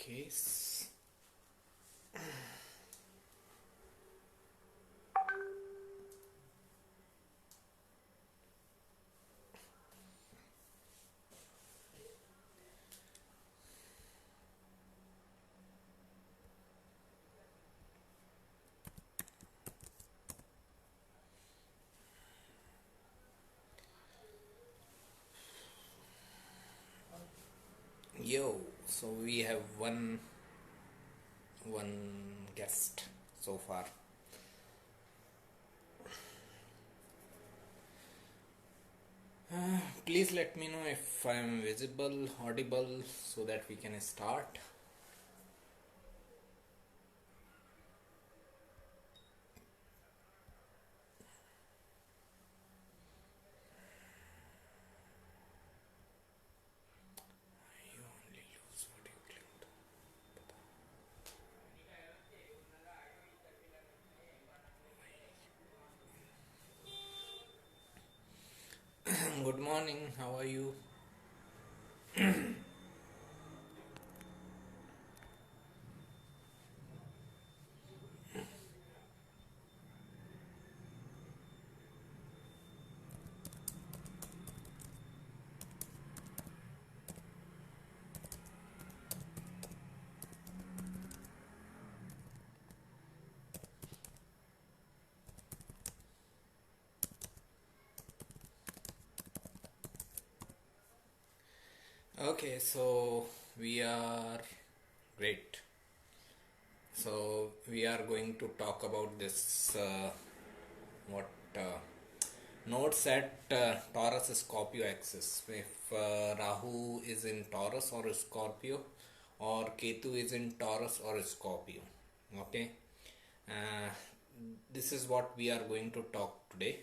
case. Yo, so we have one guest so far. Please let me know if I am visible, audible, so that we can start. You only use what you clicked. Good morning, how are you? Okay, so we are great. So we are going to talk about this what notes at Taurus Scorpio axis. If Rahu is in Taurus or Scorpio, or Ketu is in Taurus or Scorpio. Okay, uh, this is what we are going to talk today.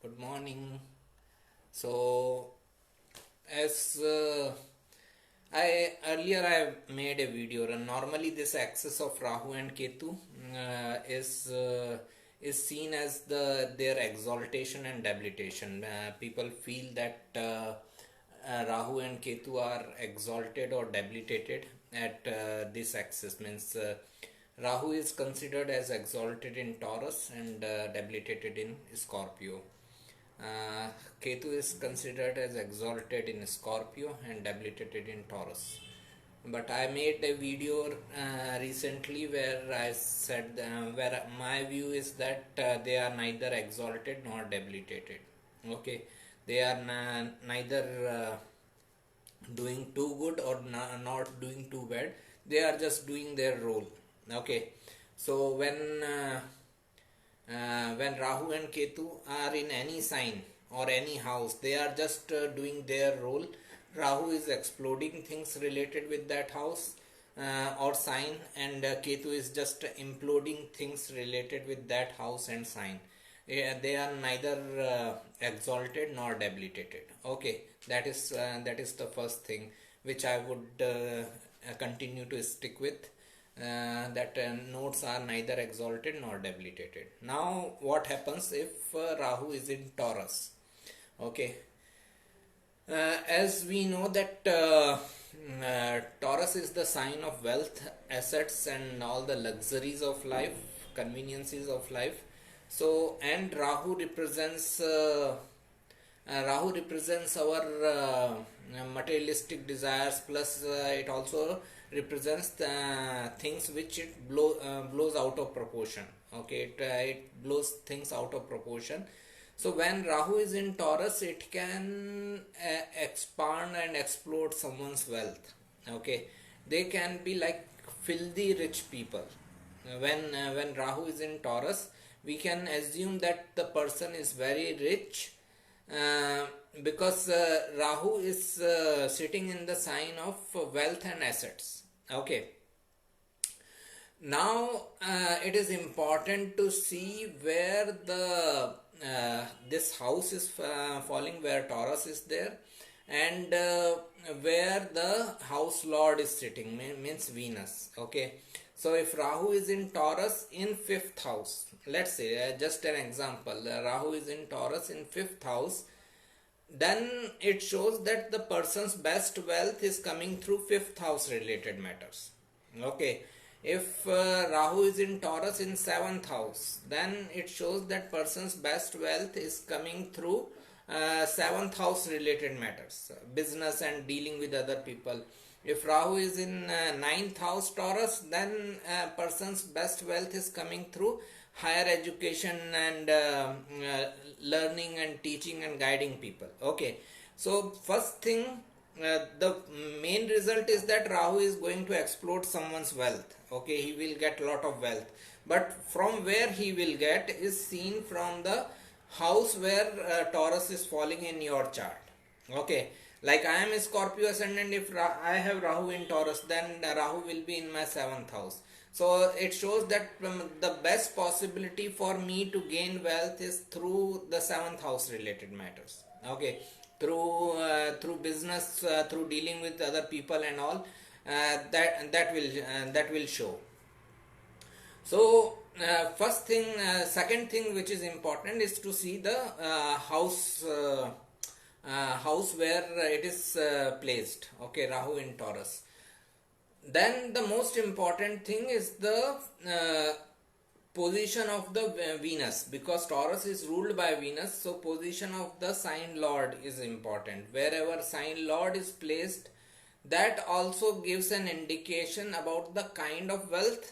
Good morning. So, as I made a video, and normally this axis of Rahu and Ketu is seen as their exaltation and debilitation. People feel that Rahu and Ketu are exalted or debilitated at this axis. Means Rahu is considered as exalted in Taurus and debilitated in Scorpio. Uh, Ketu is considered as exalted in Scorpio and debilitated in Taurus. But I made a video recently where I said where my view is that they are neither exalted nor debilitated. Okay, they are neither doing too good or not doing too bad. They are just doing their role. Okay, so when Rahu and Ketu are in any sign or any house, they are just doing their role. Rahu is exploding things related with that house or sign, and Ketu is just imploding things related with that house and sign. Yeah, they are neither exalted nor debilitated. Okay, that is the first thing which I would continue to stick with. That nodes are neither exalted nor debilitated. Now, what happens if Rahu is in Taurus? Okay, as we know that Taurus is the sign of wealth, assets, and all the luxuries of life, conveniences of life. So, and Rahu represents our materialistic desires, plus it also represents the things which it blows out of proportion. Okay, it blows things out of proportion. So when Rahu is in Taurus, it can expand and explode someone's wealth. Okay, they can be like filthy rich people. When Rahu is in Taurus, we can assume that the person is very rich uh, because Rahu is sitting in the sign of wealth and assets. Okay. Now it is important to see where the this house is falling, where Taurus is there, and where the house lord is sitting, means Venus. Okay, so if Rahu is in Taurus in fifth house, let's say just an example, Rahu is in Taurus in fifth house, then it shows that the person's best wealth is coming through fifth house related matters. Okay, if Rahu is in Taurus in seventh house, then it shows that person's best wealth is coming through seventh house related matters, business and dealing with other people. If Rahu is in ninth house Taurus, then person's best wealth is coming through higher education and learning and teaching and guiding people. Okay, so first thing, the main result is that Rahu is going to explode someone's wealth. Okay, he will get lot of wealth, but from where he will get is seen from the house where Taurus is falling in your chart. Okay, like I am a Scorpio ascendant. If I have Rahu in Taurus, then Rahu will be in my seventh house. So it shows that the best possibility for me to gain wealth is through the seventh house related matters. Okay, through business, through dealing with other people and all. That will show. So first thing, second thing which is important is to see the house where it is placed. Okay, Rahu in Taurus. Then the most important thing is the position of the Venus, because Taurus is ruled by Venus, so position of the sign lord is important. Wherever sign lord is placed, that also gives an indication about the kind of wealth.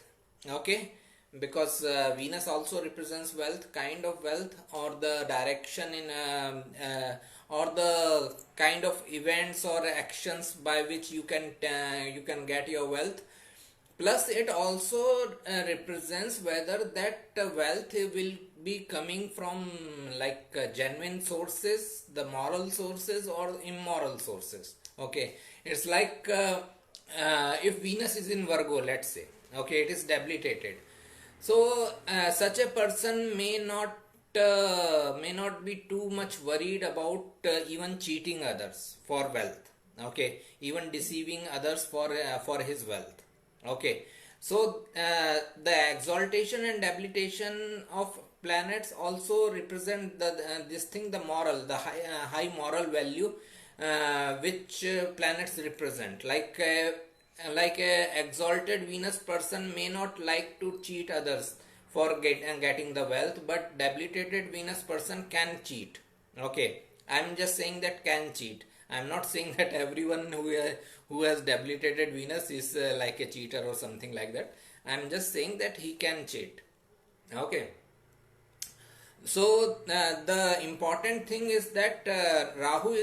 Okay, because Venus also represents wealth, kind of wealth, or the direction in or the kind of events or actions by which you can get your wealth. Plus it also represents whether that wealth will be coming from like genuine sources, the moral sources, or immoral sources. Okay, it's like if Venus is in Virgo, let's say, okay, it is debilitated, so such a person may not be too much worried about even cheating others for wealth. Okay, even deceiving others for his wealth. Okay, so the exaltation and debilitation of planets also represent this thing, the moral, the high moral value which planets represent. Like a exalted Venus person may not like to cheat others for getting the wealth, but debilitated Venus person can cheat. Okay, I'm just saying that can cheat. I'm not saying that everyone who has debilitated Venus is like a cheater or something like that. I'm just saying that he can cheat. Okay, so the important thing is that Rahu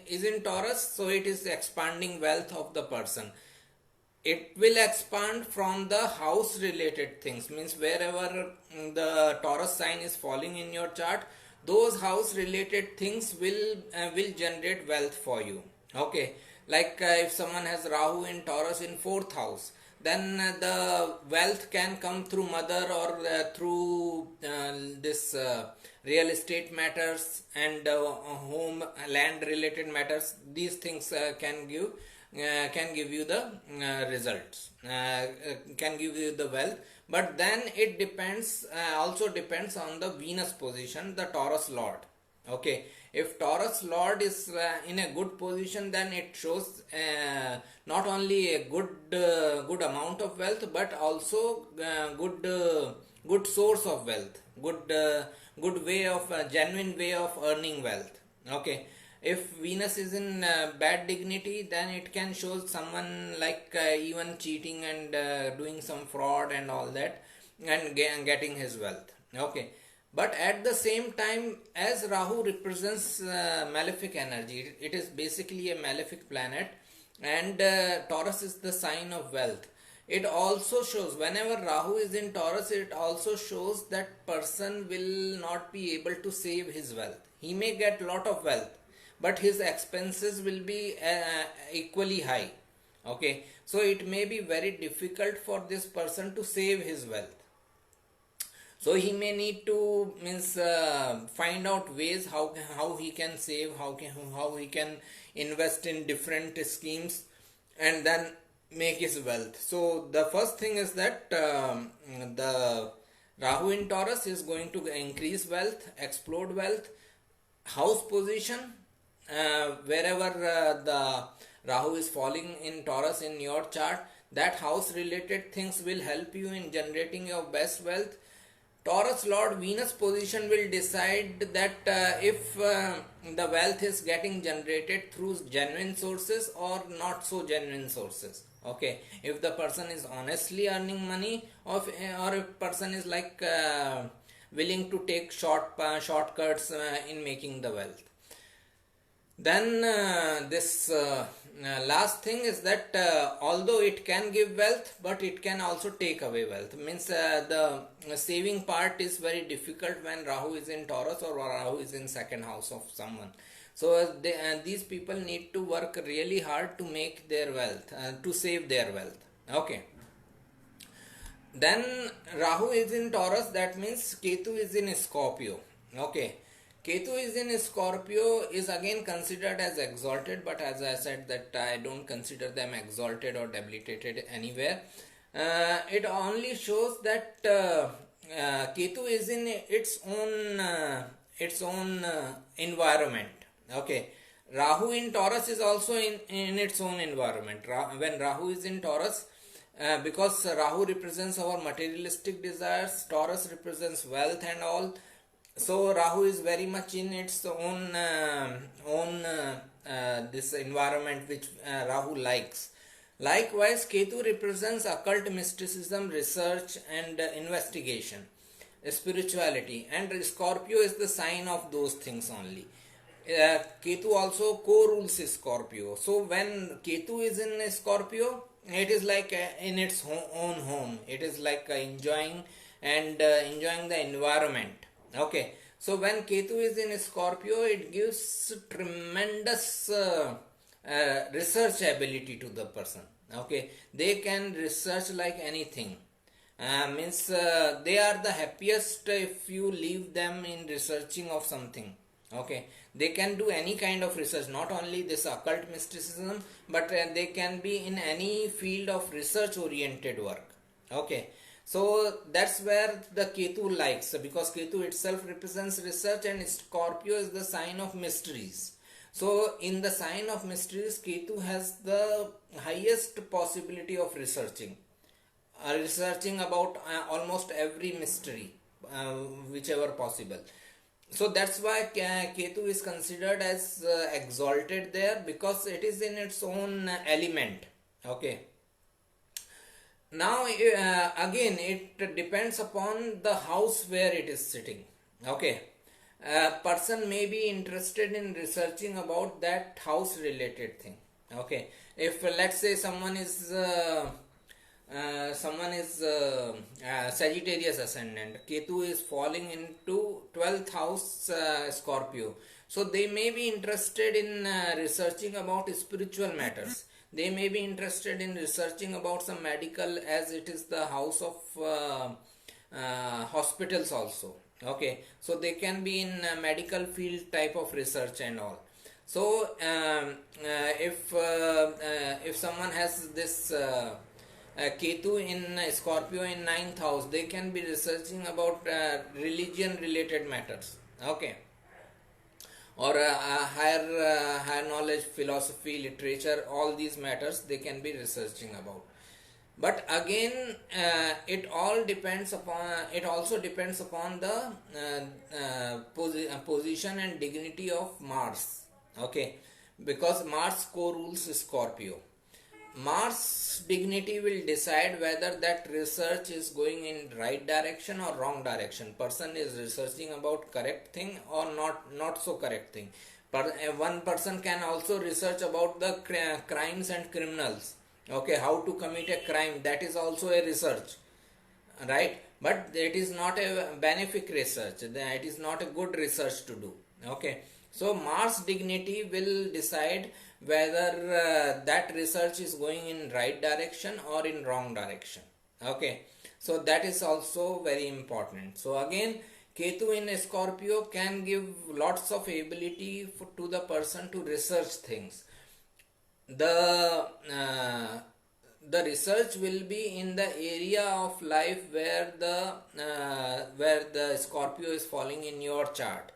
is in Taurus, so it is expanding wealth of the person. It will expand from the house related things, means wherever the Taurus sign is falling in your chart, those house related things will generate wealth for you. Okay, like if someone has Rahu in Taurus in fourth house, then the wealth can come through mother or through this real estate matters and home land related matters. These things can give you the results, can give you the wealth. But then it depends, also depends on the Venus position, the Taurus lord. Okay, if Taurus lord is in a good position, then it shows not only a good amount of wealth, but also good source of wealth, good way of genuine way of earning wealth. Okay, if Venus is in bad dignity, then it can show someone like even cheating and doing some fraud and all that, and getting his wealth. Okay, but at the same time, as Rahu represents malefic energy, it is basically a malefic planet, and Taurus is the sign of wealth. It also shows, whenever Rahu is in Taurus, it also shows that person will not be able to save his wealth. He may get lot of wealth, but his expenses will be equally high. Okay, so it may be very difficult for this person to save his wealth. So he may need to find out ways how he can save, how he can invest in different schemes and then make his wealth. So the first thing is that the Rahu in Taurus is going to increase wealth, explode wealth. House position, wherever the Rahu is falling in Taurus in your chart, that house related things will help you in generating your best wealth. Taurus Lord Venus position will decide that if the wealth is getting generated through genuine sources or not so genuine sources. Okay, if the person is honestly earning money, or if person is like willing to take shortcuts in making the wealth. Then this last thing is that although it can give wealth, but it can also take away wealth. Means the saving part is very difficult when Rahu is in Taurus or Rahu is in second house of someone. So these people need to work really hard to make their wealth, to save their wealth. Okay. Then Rahu is in Taurus, that means Ketu is in Scorpio. Okay. Ketu is in Scorpio is again considered as exalted, but as I said that I don't consider them exalted or debilitated anywhere. It only shows that Ketu is in its own environment. Okay. Rahu in Taurus is also in its own environment. When Rahu is in Taurus, because Rahu represents our materialistic desires, Taurus represents wealth and all. So Rahu is very much in its own this environment which Rahu likes. Likewise, Ketu represents occult mysticism, research and investigation, spirituality, and Scorpio is the sign of those things only. Ketu also co-rules Scorpio. So when Ketu is in Scorpio, it is like in its own home. It is like enjoying the environment. Okay, so when Ketu is in Scorpio, it gives tremendous research ability to the person. Okay, they can research like anything. Means they are the happiest if you leave them in researching of something. Okay, they can do any kind of research, not only this occult mysticism, but they can be in any field of research oriented work. Okay, so that's where the Ketu likes, because Ketu itself represents research and Scorpio is the sign of mysteries. So in the sign of mysteries, Ketu has the highest possibility of researching about almost every mystery, whichever possible. So that's why Ketu is considered as exalted there, because it is in its own element. Okay. Now again it depends upon the house where it is sitting. Okay. A person may be interested in researching about that house related thing. Okay. If let's say someone is Sagittarius ascendant, Ketu is falling into 12th house Scorpio, so they may be interested in researching about spiritual matters. They may be interested in researching about some medical, as it is the house of hospitals also. Okay, so they can be in medical field type of research and all. So if someone has this Ketu in Scorpio in 9th house, they can be researching about religion related matters. Okay, or higher knowledge, philosophy, literature, all these matters they can be researching about. But again, it also depends upon the position and dignity of Mars. Okay, because Mars co-rules Scorpio. Mars dignity will decide whether that research is going in right direction or wrong direction. Person is researching about correct thing or not so correct thing. One person can also research about the crimes and criminals. Okay, how to commit a crime, that is also a research, right? But it is not a benefic research. It is not a good research to do. Okay, so Mars dignity will decide whether that research is going in right direction or in wrong direction. Okay, so that is also very important. So again, Ketu in Scorpio can give lots of ability to the person to research things. The research will be in the area of life where the Scorpio is falling in your chart.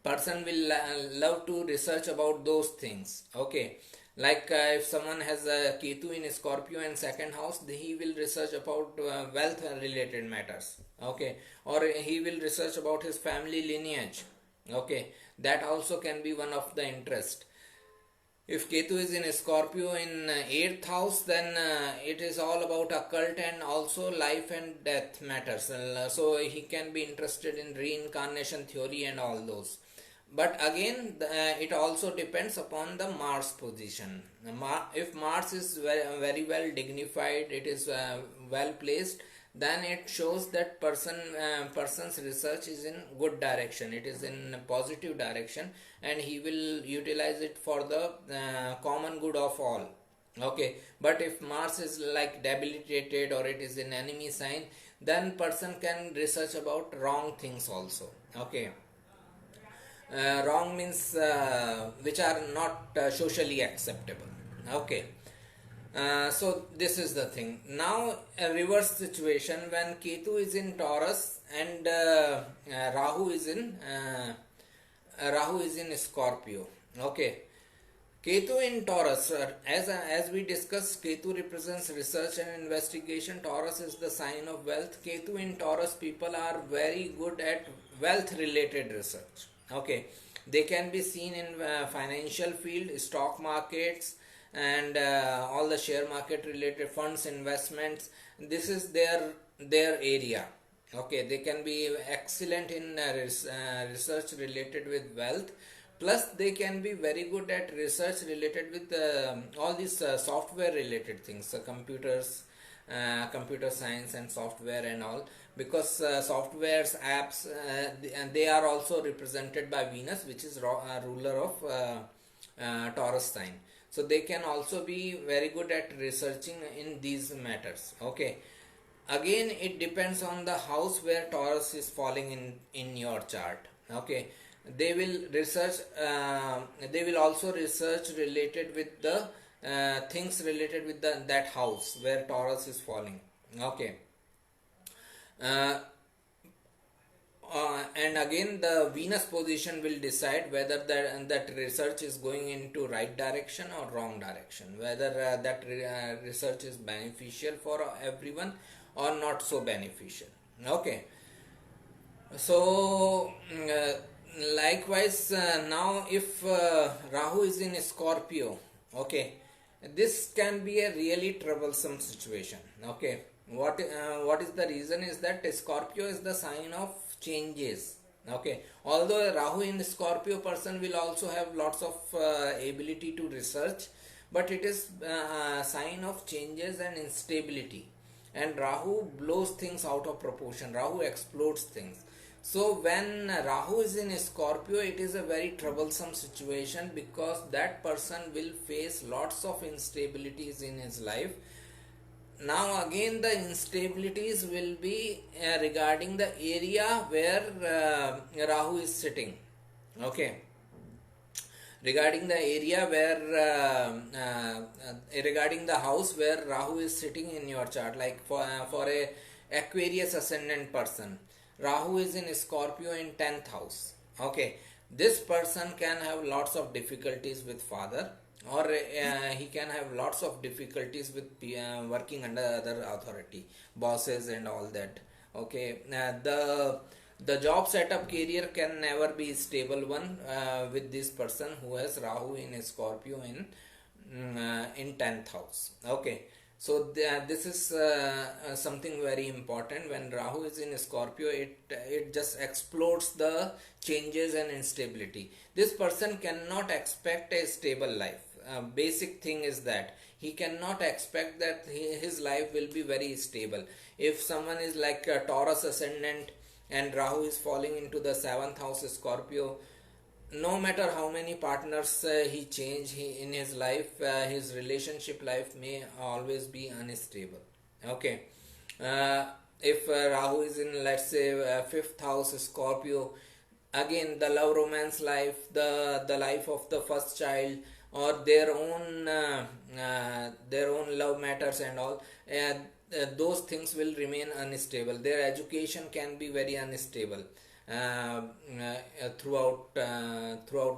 person will love to research about those things. Okay, like if someone has a Ketu in Scorpio and second house, he will research about wealth related matters. Okay, or he will research about his family lineage. Okay, that also can be one of the interest. If Ketu is in Scorpio in 8th house, then it is all about occult and also life and death matters. So he can be interested in reincarnation theory and all those. But again, it also depends upon the Mars position. If Mars is very well dignified, it is well placed, then it shows that person's research is in good direction, it is in positive direction, and he will utilize it for the common good of all. Okay, but if Mars is like debilitated or it is in enemy sign, then person can research about wrong things also. Okay, wrong means which are not socially acceptable. Okay, so this is the thing. Now a reverse situation when Ketu is in Taurus and Rahu is in Scorpio. Okay, Ketu in Taurus, as we discussed, Ketu represents research and investigation. Taurus is the sign of wealth. Ketu in Taurus, people are very good at wealth related research. Okay, they can be seen in financial field, stock markets, and all the share market related funds, investments. This is their area. Okay, they can be excellent in research related with wealth. Plus they can be very good at research related with all these software related things, computers, computer science and software and all, because softwares, apps, and they are also represented by Venus, which is ruler of Taurus sign. So they can also be very good at researching in these matters. Okay, again it depends on the house where Taurus is falling in your chart. Okay, they will research, they will also research related with the things related with that house where Taurus is falling. Okay, uh, and again the Venus position will decide whether that research is going into right direction or wrong direction, whether that research is beneficial for everyone or not so beneficial. Okay, so likewise, now if Rahu is in Scorpio, okay, this can be a really troublesome situation. Okay, what is the reason is that Scorpio is the sign of changes. Okay, although Rahu in Scorpio, person will also have lots of ability to research, but it is a sign of changes and instability, and Rahu blows things out of proportion. Rahu explodes things. So when Rahu is in Scorpio, it is a very troublesome situation, because that person will face lots of instabilities in his life. Now again the instabilities will be regarding the area where Rahu is sitting. Okay, regarding the area where regarding the house where Rahu is sitting in your chart, like for a Aquarius ascendant person, Rahu is in Scorpio in 10th house. Okay, this person can have lots of difficulties with father, or he can have lots of difficulties with working under other authority, bosses and all that. Okay, the job setup, career can never be a stable one with this person who has Rahu in Scorpio in 10th house. Okay, so this is something very important. When Rahu is in Scorpio, it just explodes the changes and instability. This person cannot expect a stable life. Basic thing is that he cannot expect that his life will be very stable. If someone is like a Taurus ascendant and Rahu is falling into the 7th house Scorpio, no matter how many partners he change in his life, his relationship life may always be unstable. Okay, if Rahu is in, let's say, 5th house Scorpio, again the love romance life, the life of the first child, or their own love matters and all, those things will remain unstable. Their education can be very unstable. throughout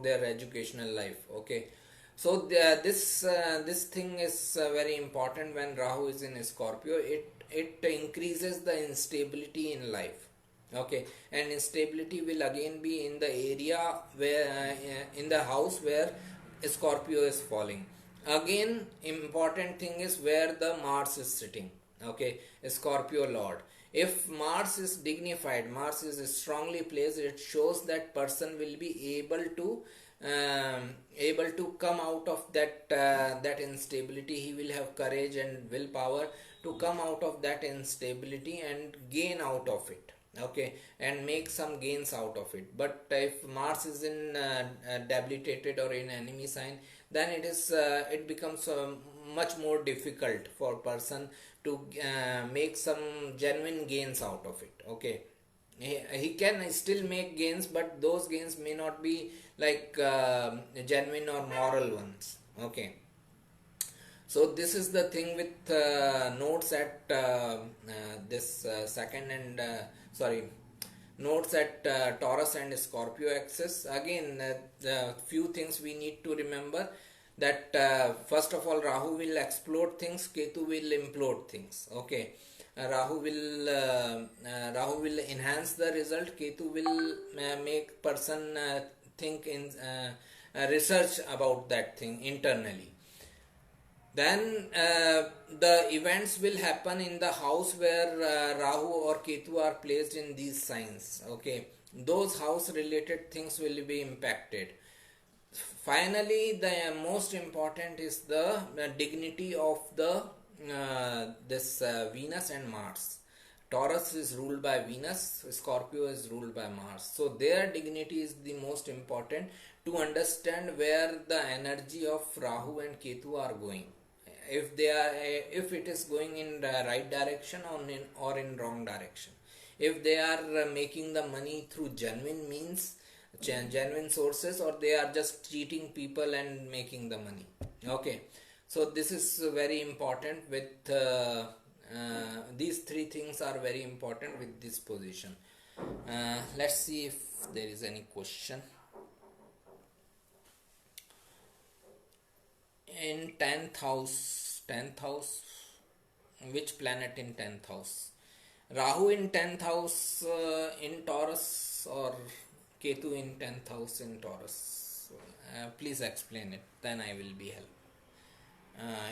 their educational life. Okay, so this thing is very important. When Rahu is in Scorpio, it increases the instability in life. Okay, and instability will again be in the area where in the house where Scorpio is falling. Again, important thing is where the Mars is sitting. Okay, Scorpio Lord. If Mars is dignified, Mars is strongly placed, it shows that person will be able to come out of that instability. He will have courage and willpower to come out of that instability and gain out of it. Okay, and make some gains out of it. But if Mars is in debilitated or in enemy sign, then it becomes much more difficult for person to make some genuine gains out of it. Okay, he can still make gains, but those gains may not be like genuine or moral ones. Okay, so this is the thing with notes at this second and sorry notes at Taurus and Scorpio axis. Again, the few things we need to remember, that first of all, Rahu will explode things, Ketu will implode things. Okay, Rahu will enhance the result, Ketu will make person think in research about that thing internally. Then the events will happen in the house where Rahu or Ketu are placed in these signs. Okay, those house related things will be impacted. Finally, the most important is the dignity of the this Venus and Mars. Taurus is ruled by Venus, Scorpio is ruled by Mars. So their dignity is the most important to understand where the energy of Rahu and Ketu are going. If it is going in the right direction or in wrong direction. If they are making the money through genuine means, genuine sources, or they are just cheating people and making the money. Okay, so this is very important with these three things are very important with this position. Let's see if there is any question. In 10th house, which planet in 10th house? Rahu in 10th house in Taurus, or Ketu in 10th house in Taurus? Please explain it, then I will be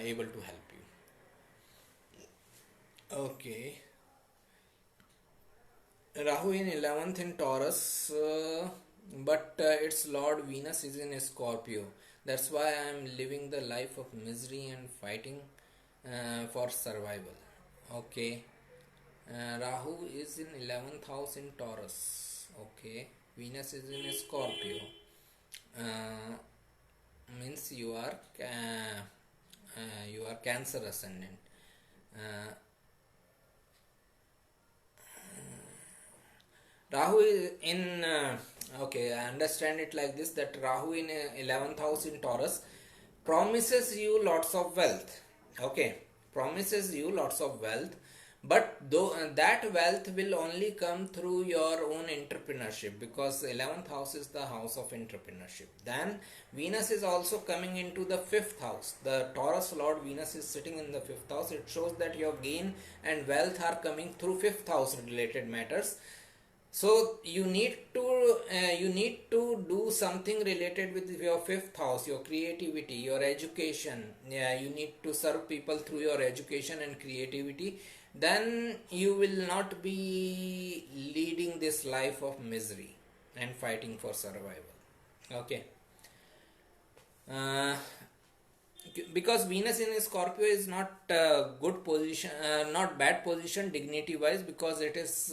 able to help you. Okay, Rahu in 11th in Taurus, but its Lord Venus is in Scorpio. That's why I am living the life of misery and fighting for survival. Okay, Rahu is in 11th house in Taurus. Okay, Venus is in Scorpio. Means you are Cancer ascendant. Rahu is in okay, I understand it like this, that Rahu in 11th house in Taurus promises you lots of wealth. Okay, promises you lots of wealth, but though that wealth will only come through your own entrepreneurship, because 11th house is the house of entrepreneurship. Then Venus is also coming into the 5th house. The Taurus Lord Venus is sitting in the 5th house. It shows that your gain and wealth are coming through 5th house related matters. So you need to do something related with your 5th house, your creativity, your education. Yeah, you need to serve people through your education and creativity. Then you will not be leading this life of misery and fighting for survival. Okay. Because Venus in Scorpio is not good position, not bad position dignity wise, because it is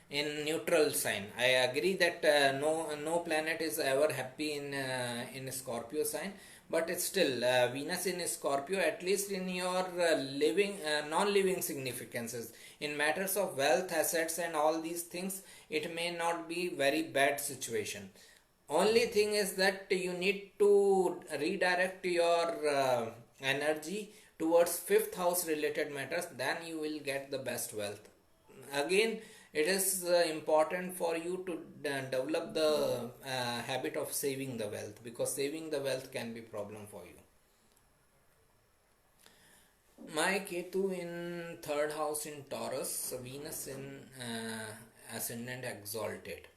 in neutral sign. I agree that no planet is ever happy in Scorpio sign, but it's still Venus in Scorpio, at least in your living non-living significances, in matters of wealth, assets and all these things, it may not be very bad situation. Only thing is that you need to redirect your energy towards 5th house related matters, then you will get the best wealth. Again, it is important for you to develop the habit of saving the wealth, because saving the wealth can be problem for you. My Ketu in third house in Taurus, Venus in ascendant exalted,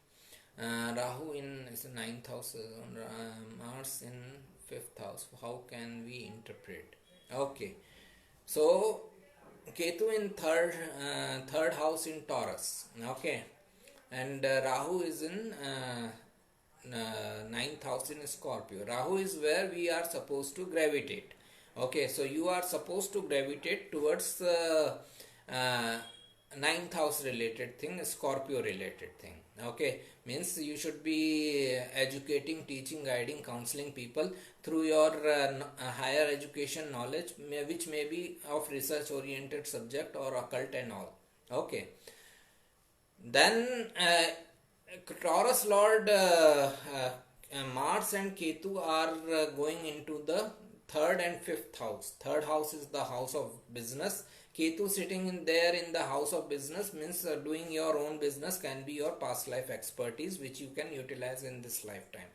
Rahu in is ninth house, Mars in fifth house. How can we interpret? Okay, so Ketu in third house in Taurus. Okay, and Rahu is in ninth house in Scorpio. Rahu is where we are supposed to gravitate. Okay, so you are supposed to gravitate towards uh, ninth house related thing, Scorpio related thing. Okay, means you should be educating, teaching, guiding, counseling people through your higher education knowledge, which may be of research oriented subject or occult and all. Okay, then Taurus Lord Mars and Ketu are going into the third and fifth house. Third house is the house of business. Ketu sitting in there in the house of business means doing your own business can be your past life expertise, which you can utilize in this lifetime.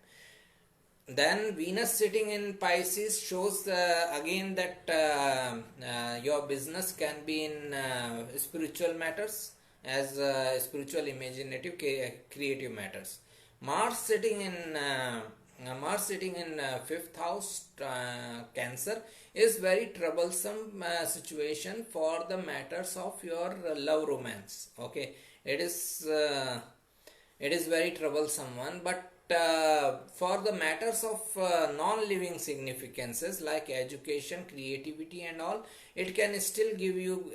Then Venus sitting in Pisces shows again that your business can be in spiritual matters, as spiritual, imaginative, creative matters. Mars sitting in fifth house, Cancer, is very troublesome situation for the matters of your love romance. Okay, it is very troublesome one, but for the matters of non-living significances like education, creativity and all, it can still give you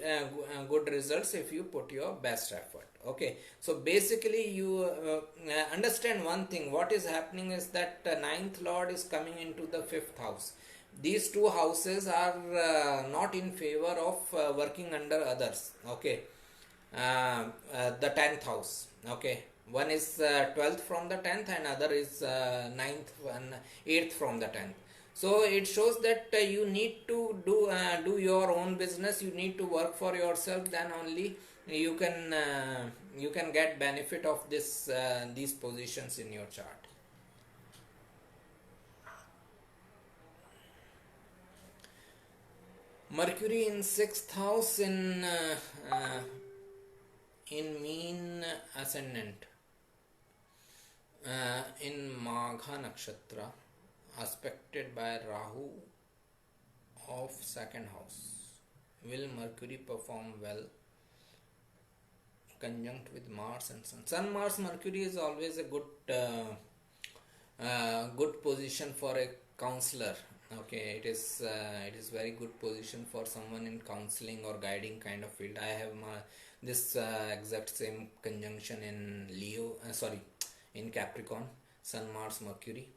good results if you put your best effort. Okay, so basically you understand one thing. What is happening is that ninth lord is coming into the fifth house. These two houses are not in favor of working under others. Okay, the 10th house. Okay, one is 12th from the 10th and other is 9th and 8th from the 10th. So it shows that you need to do your own business. You need to work for yourself. Then only you can get benefit of this these positions in your chart. Mercury in sixth house in mean ascendant in Magha nakshatra, aspected by Rahu of second house. Will Mercury perform well conjunct with Mars and Sun? Sun, Mars, Mercury is always a good position for a counselor. Okay, it is very good position for someone in counseling or guiding kind of field. I have this exact same conjunction in Leo, in Capricorn, Sun, Mars, Mercury.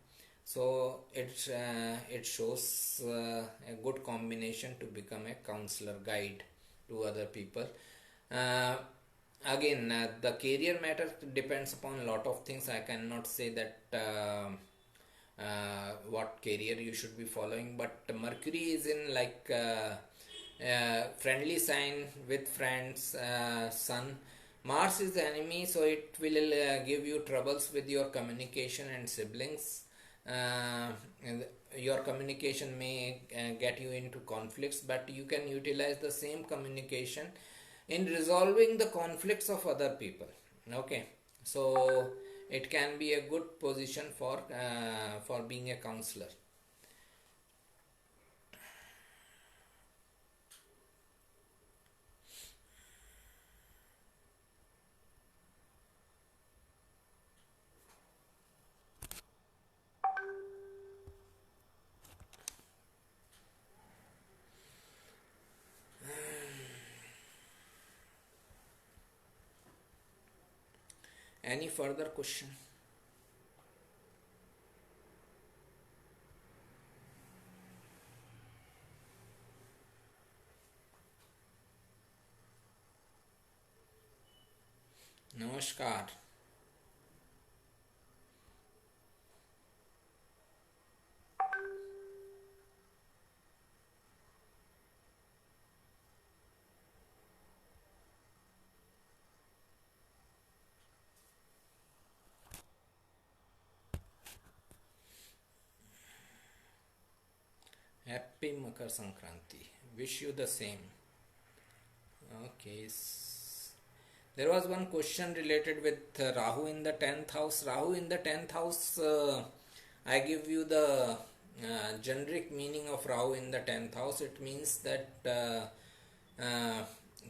So it shows a good combination to become a counselor, guide to other people. Again, the career matter depends upon a lot of things. I cannot say that what career you should be following, but Mercury is in like friendly sign with friends. Sun, Mars is the enemy, so it will give you troubles with your communication and siblings. And your communication may get you into conflicts, but you can utilize the same communication in resolving the conflicts of other people. Okay, so it can be a good position for being a counselor. Any further question? Namaskar. Happy Makar Sankranti. Wish you the same. Okay. There was one question related with Rahu in the 10th house. Rahu in the 10th house, I give you the generic meaning of Rahu in the 10th house. It means that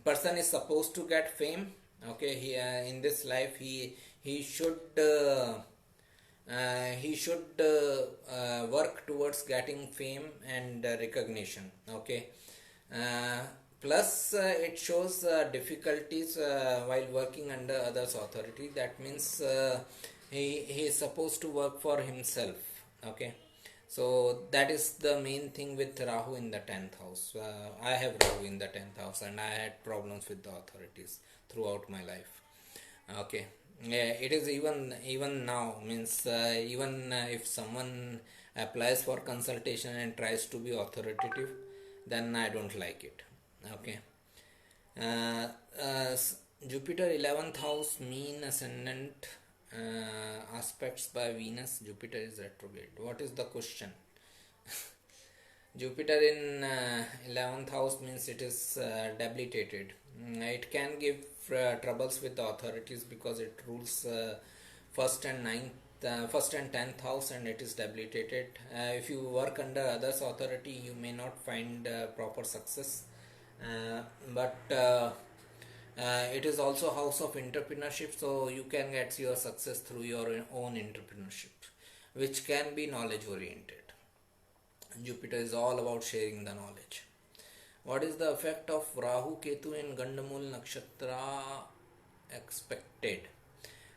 person is supposed to get fame. Okay, in this life he should work towards getting fame and recognition. Okay. uh, Plus it shows difficulties while working under others authority. That means he is supposed to work for himself. Okay, so that is the main thing with Rahu in the 10th house. I have Rahu in the 10th house and I had problems with the authorities throughout my life. Okay. Yeah, it is even now, means even if someone applies for consultation and tries to be authoritative, then I don't like it. Okay. uh, uh, Jupiter 11th house, mean ascendant, aspects by Venus. Jupiter is retrograde. What is the question? Jupiter in 11th house means it is debilitated. It can give troubles with the authorities because it rules first and ninth, first and 10th house, and it is debilitated. If you work under others authority, you may not find proper success. But it is also house of entrepreneurship, so you can get your success through your own entrepreneurship, which can be knowledge oriented. Jupiter is all about sharing the knowledge. What is the effect of Rahu Ketu in Gandamul Nakshatra expected?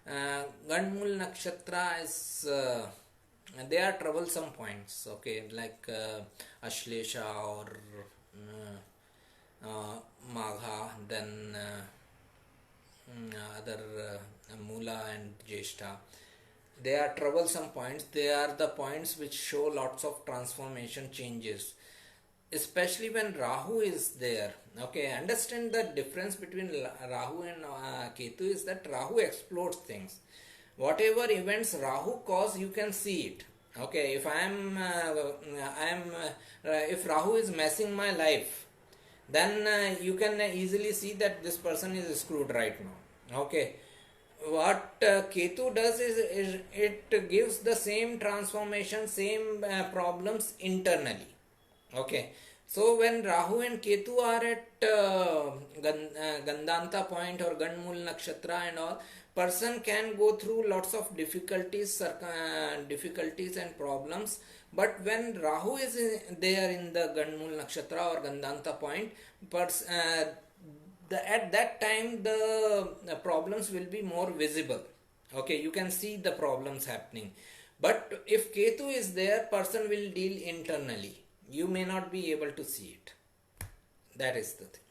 Gandamul Nakshatra is they are troublesome points. Okay, like Ashlesha or Magha, then other Mula and Jeshta. They are troublesome points. They are the points which show lots of transformation changes, especially when Rahu is there. Okay, understand the difference between Rahu and Ketu is that Rahu explodes things. Whatever events Rahu cause, you can see it. Okay, if if Rahu is messing my life, then you can easily see that this person is screwed right now. Okay, what Ketu does is it gives the same transformation, same problems internally. Okay, so when Rahu and Ketu are at Gandanta point or Gandmul Nakshatra and all, person can go through lots of difficulties and problems. But when Rahu is there in the Gandmul Nakshatra or Gandanta point, at that time the problems will be more visible. Okay, you can see the problems happening. But if Ketu is there, person will deal internally. You may not be able to see it. That is the thing.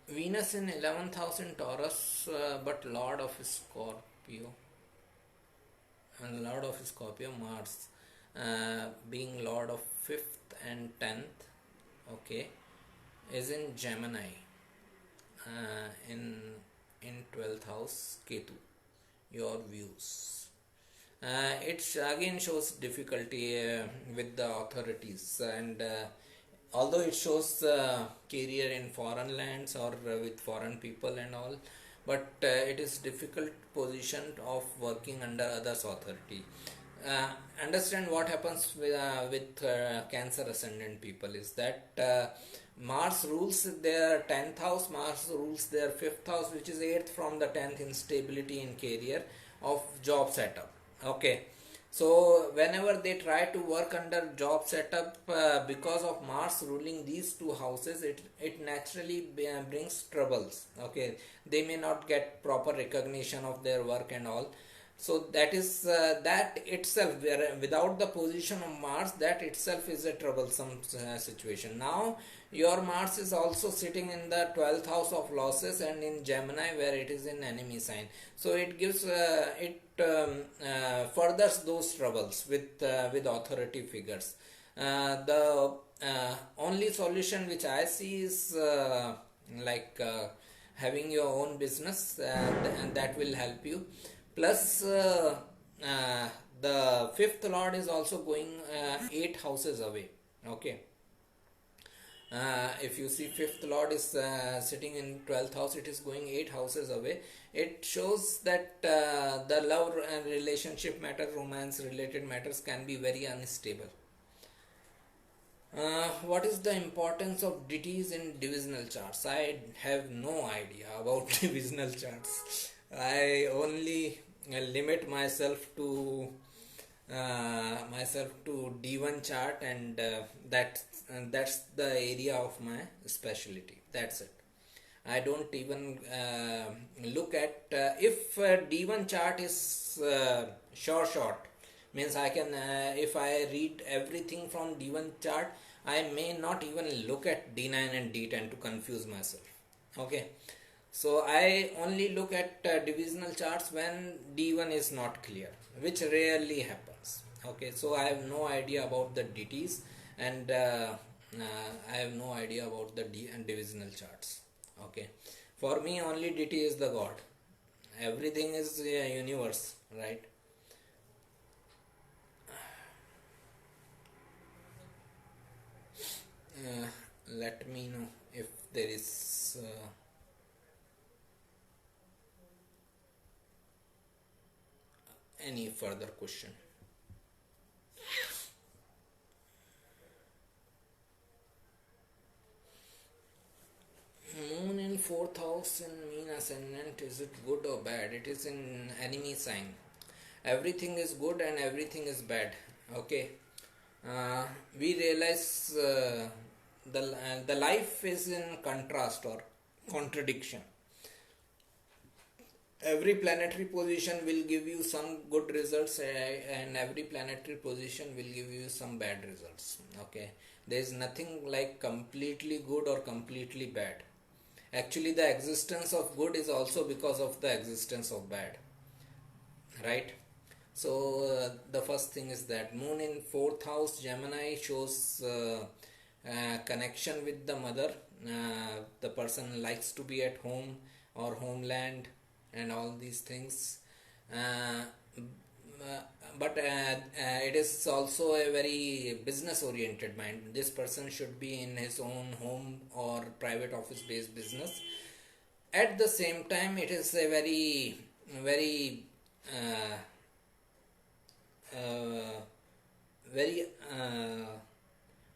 Venus in 11th house in Taurus, but Lord of Scorpio. And Lord of Scorpio, Mars, being Lord of 5th and 10th, okay, is in Gemini, in 12th house, Ketu. Your views. It again shows difficulty with the authorities, and although it shows career in foreign lands or with foreign people and all, but it is difficult position of working under others authority. Understand what happens with Cancer ascendant people is that Mars rules their 10th house, Mars rules their 5th house, which is 8th from the 10th, instability in career of job setup. Okay, so whenever they try to work under job setup, because of Mars ruling these two houses, it naturally brings troubles. Okay, they may not get proper recognition of their work and all. So that is that itself, without the position of Mars, that itself is a troublesome situation. Now your Mars is also sitting in the 12th house of losses and in Gemini, where it is in enemy sign. So it gives furthers those troubles with authority figures. The only solution which I see is having your own business, and that will help you. Plus the fifth lord is also going 8 houses away. Okay. If you see fifth lord is sitting in 12th house, it is going 8 houses away. It shows that the love and relationship matter, romance related matters can be very unstable. What is the importance of deities in divisional charts? I have no idea about divisional charts. I only limit myself to D1 chart, and that's the area of my specialty. That's it. I don't even look at if D1 chart is short, means I can if I read everything from D1 chart, I may not even look at D9 and D10 to confuse myself. Okay, so I only look at divisional charts when D1 is not clear, which rarely happens. Okay, so I have no idea about the deities, and I have no idea about the divisional charts. Okay, for me only deity is the god. Everything is universe, right? Let me know if there is any further question. Moon in fourth house in mean ascendant, is it good or bad? It is in enemy sign. Everything is good and everything is bad. Okay, we realize the life is in contrast or contradiction. Every planetary position will give you some good results, and every planetary position will give you some bad results. Okay, there is nothing like completely good or completely bad. Actually, the existence of good is also because of the existence of bad, right? So the first thing is that moon in fourth house Gemini shows connection with the mother. The person likes to be at home or homeland and all these things. But it is also a very business oriented mind. This person should be in his own home or private office based business. At the same time, it is a very uh, very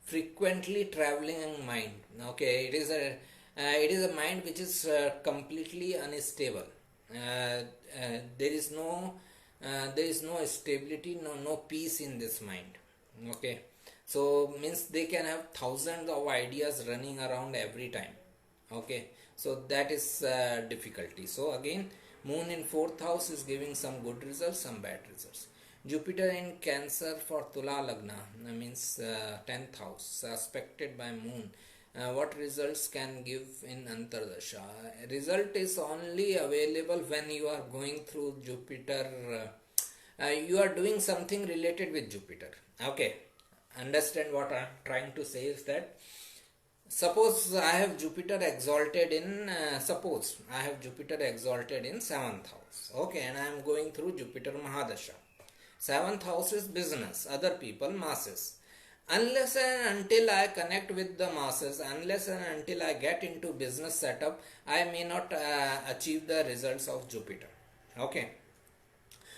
frequently traveling mind. Okay, it is a mind which is completely unstable. There is no stability, no peace in this mind. Okay, so means they can have thousands of ideas running around every time. Okay, so that is difficulty. So again, moon in fourth house is giving some good results, some bad results. Jupiter in Cancer for Tula Lagna means 10th house aspected by moon. What results can give in Antardasha? Result is only available when you are going through Jupiter. You are doing something related with Jupiter. Okay, understand what I am trying to say is that suppose I have Jupiter exalted in 7th house. Okay, and I am going through Jupiter Mahadasha. 7th house is business, other people, masses. Unless and until I connect with the masses, unless and until I get into business setup, I may not achieve the results of Jupiter. Okay,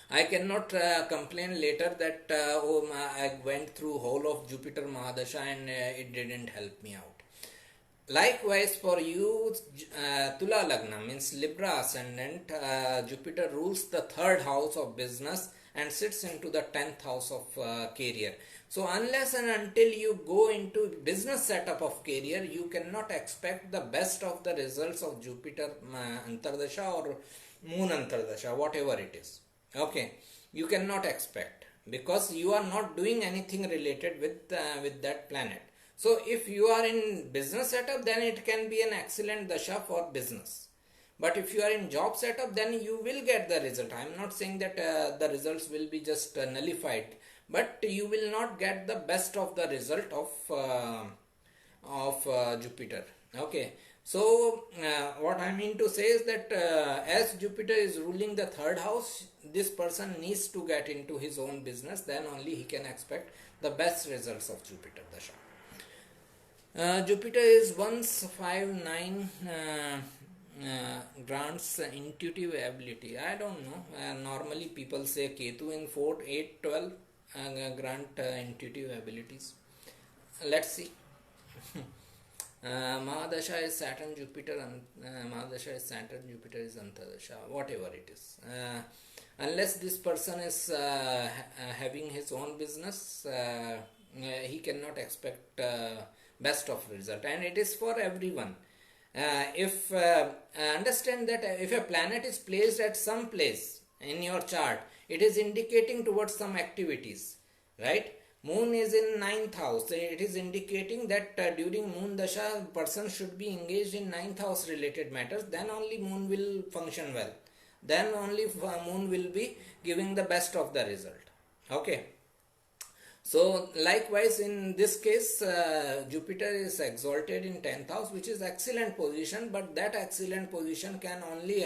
I cannot complain later that I went through whole of Jupiter Mahadasha and it didn't help me out. Likewise for you, Tula Lagna means Libra ascendant. Jupiter rules the 3rd house of business and sits into the 10th house of career. So unless and until you go into business setup of career, you cannot expect the best of the results of Jupiter Antardasha or Moon Antardasha, whatever it is. Okay, you cannot expect because you are not doing anything related with that planet. So if you are in business setup, then it can be an excellent dasha for business. But if you are in job setup, then you will get the result. I am not saying that the results will be just nullified, but you will not get the best of the result of Jupiter. Okay, So what I mean to say is that as Jupiter is ruling the third house, this person needs to get into his own business, then only he can expect the best results of Jupiter Dasha. Jupiter is once 5 9 grants intuitive ability. I don't know. Normally people say Ketu in 4th, 8, 12 grant intuitive abilities. Let's see. Mahadasha is Saturn Jupiter, and Mahadasha is Saturn Jupiter is Antardasha, whatever it is. Unless this person is having his own business, he cannot expect best of result, and it is for everyone. If understand that if a planet is placed at some place in your chart, it is indicating towards some activities, right? Moon is in ninth house. It is indicating that during Moon Dasha, person should be engaged in ninth house related matters. Then only Moon will function well. Then only Moon will be giving the best of the result. Okay. So likewise in this case, Jupiter is exalted in 10th house, which is excellent position, but that excellent position can only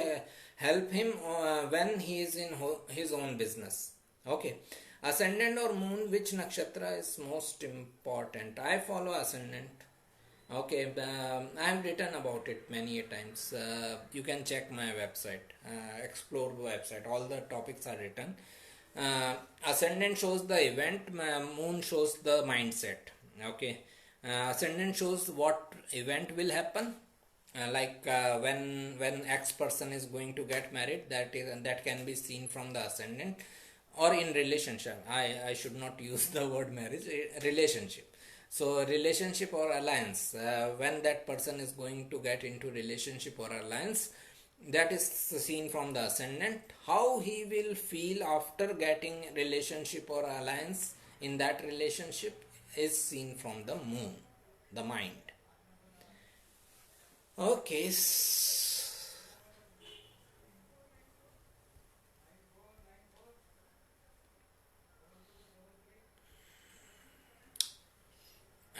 help him when he is in his own business. Okay. Ascendant or moon, which nakshatra is most important? I follow ascendant. Okay, I have written about it many a times. You can check my website, explore the website. All the topics are written. Ascendant shows the event, moon shows the mindset. Okay, ascendant shows what event will happen. When X person is going to get married, that can be seen from the ascendant, or in relationship. I should not use the word marriage, relationship. So relationship or alliance, when that person is going to get into relationship or alliance, that is seen from the ascendant. How he will feel after getting relationship or alliance in that relationship is seen from the moon, the mind. Okay.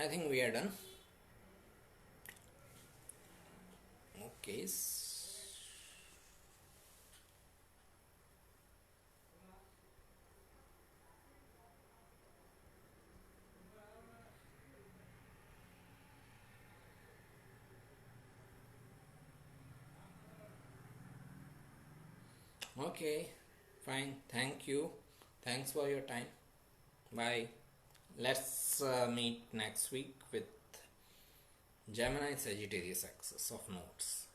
I think we are done. Okay. Okay, fine. Thank you. Thanks for your time. Bye. Let's meet next week with Gemini Sagittarius axis of nodes.